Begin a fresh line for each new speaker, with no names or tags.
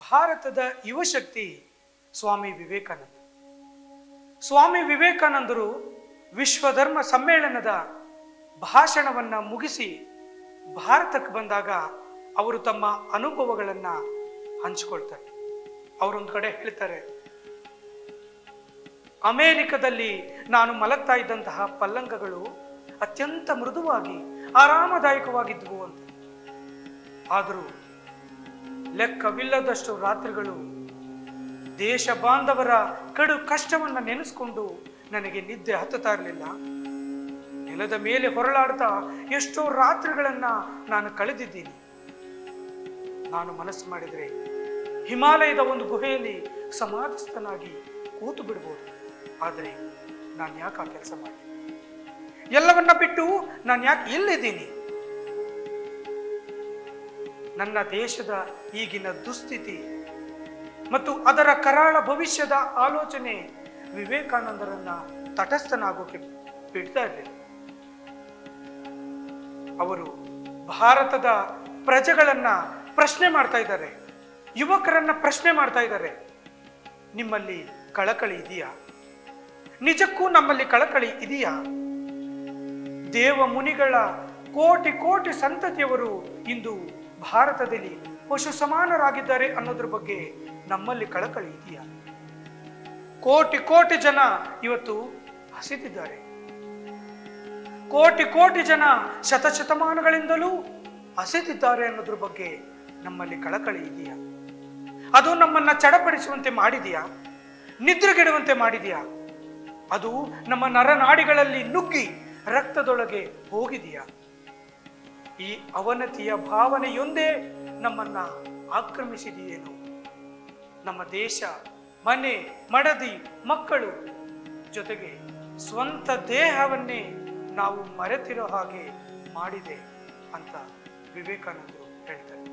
ಭಾರತದ ಯುವಶಕ್ತಿ ಸ್ವಾಮಿ ವಿವೇಕಾನಂದ. ಸ್ವಾಮಿ ವಿವೇಕಾನಂದರು ವಿಶ್ವಧರ್ಮ ಸಮ್ಮೇಳನದ ಭಾಷಣವನ್ನ ಮುಗಿಸಿ ಭಾರತಕ್ಕೆ ಬಂದಾಗ ಅವರು ತಮ್ಮ ಅನುಭವಗಳನ್ನ ಹಂಚಿಕೊಳ್ತಾರೆ. ಅವರೊಂದು ಕಡೆ ಹೇಳ್ತಾರೆ, ಅಮೆರಿಕದಲ್ಲಿ ನಾನು ಮಲಗ್ತಾ ಇದ್ದಂತಹ ಪಲ್ಲಂಗಗಳು ಅತ್ಯಂತ ಮೃದುವಾಗಿ ಆರಾಮದಾಯಕವಾಗಿದ್ವು ಅಂತ. ಆದರೂ ಲೆಕ್ಕವಿಲ್ಲದಷ್ಟು ರಾತ್ರಿಗಳು ದೇಶ ಬಾಂಧವರ ಕಡು ಕಷ್ಟವನ್ನ ನೆನೆಸ್ಕೊಂಡು ನನಗೆ ನಿದ್ದೆ ಹತ್ತುತ್ತಾ ಇರಲಿಲ್ಲ. ನೆಲದ ಮೇಲೆ ಹೊರಳಾಡ್ತಾ ಎಷ್ಟೋ ರಾತ್ರಿಗಳನ್ನ ನಾನು ಕಳೆದಿದ್ದೀನಿ. ನಾನು ಮನಸ್ಸು ಮಾಡಿದರೆ ಹಿಮಾಲಯದ ಒಂದು ಗುಹೆಯಲ್ಲಿ ಸಮಾಧಿಸ್ಥನಾಗಿ ಕೂತು ಬಿಡ್ಬೋದು. ಆದರೆ ನಾನು ಯಾಕೆ ಆ ಕೆಲಸ ಮಾಡಿ, ಎಲ್ಲವನ್ನ ಬಿಟ್ಟು ನಾನು ಯಾಕೆ ಇಲ್ಲಿದ್ದೀನಿ? ನನ್ನ ದೇಶದ ಈಗಿನ ದುಸ್ಥಿತಿ ಮತ್ತು ಅದರ ಕರಾಳ ಭವಿಷ್ಯದ ಆಲೋಚನೆ ವಿವೇಕಾನಂದರನ್ನ ತಟಸ್ಥನಾಗೋಕೆ ಬಿಡ್ತಾ ಇರಲಿಲ್ಲ. ಅವರು ಭಾರತದ ಪ್ರಜೆಗಳನ್ನ ಪ್ರಶ್ನೆ ಮಾಡ್ತಾ ಇದ್ದಾರೆ, ಯುವಕರನ್ನ ಪ್ರಶ್ನೆ ಮಾಡ್ತಾ ಇದ್ದಾರೆ. ನಿಮ್ಮಲ್ಲಿ ಕಳಕಳಿ ಇದೆಯಾ? ನಿಜಕ್ಕೂ ನಮ್ಮಲ್ಲಿ ಕಳಕಳಿ ಇದೆಯಾ? ದೇವ ಮುನಿಗಳ ಕೋಟಿ ಕೋಟಿ ಸಂತತಿಯವರು ಇಂದು ಭಾರತದಲ್ಲಿ ಪಶು ಸಮಾನರಾಗಿದ್ದಾರೆ ಅನ್ನೋದ್ರ ಬಗ್ಗೆ ನಮ್ಮಲ್ಲಿ ಕಳಕಳಿ ಇದೆಯಾ? ಕೋಟಿ ಕೋಟಿ ಜನ ಇವತ್ತು ಹಸಿದಿದ್ದಾರೆ. ಕೋಟಿ ಕೋಟಿ ಜನ ಶತಶತಮಾನಗಳಿಂದಲೂ ಹಸಿದಿದ್ದಾರೆ ಅನ್ನೋದ್ರ ಬಗ್ಗೆ ನಮ್ಮಲ್ಲಿ ಕಳಕಳಿ ಇದೆಯಾ? ಅದು ನಮ್ಮನ್ನ ಚಡಪಡಿಸುವಂತೆ ಮಾಡಿದೆಯಾ? ನಿದ್ರೆಗೆಡುವಂತೆ ಮಾಡಿದೆಯಾ? ಅದು ನಮ್ಮ ನರನಾಡಿಗಳಲ್ಲಿ ನುಗ್ಗಿ ರಕ್ತದೊಳಗೆ ಹೋಗಿದೆಯಾ? ಈ ಅವನತಿಯ ಭಾವನೆಯೊಂದೇ ನಮ್ಮನ್ನ ಆಕ್ರಮಿಸಿದೆಯೇನು? ನಮ್ಮ ದೇಶ, ಮನೆ, ಮಡದಿ, ಮಕ್ಕಳು ಜೊತೆಗೆ ಸ್ವಂತ ದೇಹವನ್ನೇ ನಾವು ಮರೆತಿರೋ ಹಾಗೆ ಮಾಡಿದೆ ಅಂತ ವಿವೇಕಾನಂದರು ಹೇಳ್ತಾರೆ.